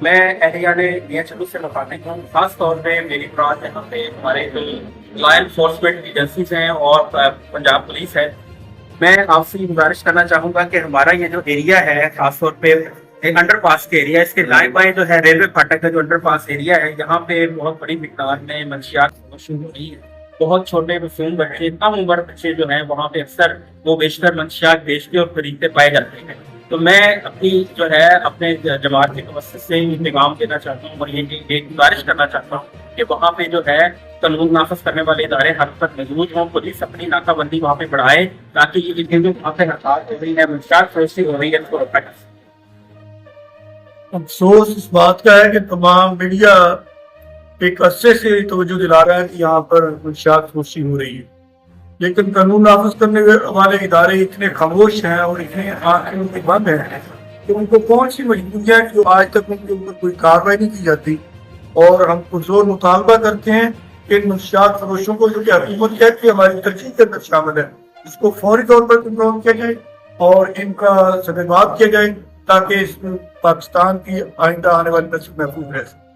میں اہلیان میاں چلو سے مخاطب ہوں، خاص طور پہ میری برانچ یہاں پہ ہمارے جو لا انفورسمنٹ ایجنسیز ہیں اور پنجاب پولیس ہے. میں آپ سے گزارش کرنا چاہوں گا کہ ہمارا یہ جو ایریا ہے خاص طور پہ ایک انڈر پاس کے ایریا، اس کے دائیں بائیں جو ہے ریلوے پھاٹک کا جو انڈر پاس ایریا ہے، یہاں پہ بہت بڑی مقدار میں منشیات موصول ہو رہی ہے. بہت چھوٹے معصوم بچے، کم عمر بچے جو ہیں وہاں پہ اکثر وہ بیشتر منشیات بیچتے اور خریدتے پائے جاتے ہیں. تو میں اپنی جو ہے اپنے جماعت کے توسط سے انتظام دینا چاہتا ہوں اور یہ گزارش کرنا چاہتا ہوں کہ وہاں پہ جو ہے قانون نافذ کرنے والے ادارے ہر وقت موجود ہوں، پولیس اپنی ناکہ بندی وہاں پہ بڑھائے تاکہ یہ جو وہاں پہ ہڑتال ہو رہی ہے، منشیات فروشی ہو رہی ہے، اس کو روکا جا سکے. افسوس اس بات کا ہے کہ تمام میڈیا ایک عرصے سے توجہ دلا رہا ہے کہ یہاں پر منشیات فروشی ہو رہی ہے، لیکن قانون نافذ کرنے والے ادارے اتنے خاموش ہیں اور اتنے آنکھیں ان کی بند ہیں کہ ان کو کون سی مجبوری ہے کہ آج تک ان کے اوپر کوئی کارروائی نہیں کی جاتی. اور ہم پرزور مطالبہ کرتے ہیں کہ ان منشیات فروشوں کو، جو کہ حکومت کہتی ہے ہماری ترجیح کے اندر شامل ہے، اس کو فوری طور پر کنٹرول کیا جائے اور ان کا سدباد کیا جائے تاکہ اس میں پاکستان کی آئندہ آنے والی نسل محفوظ رہ سکے.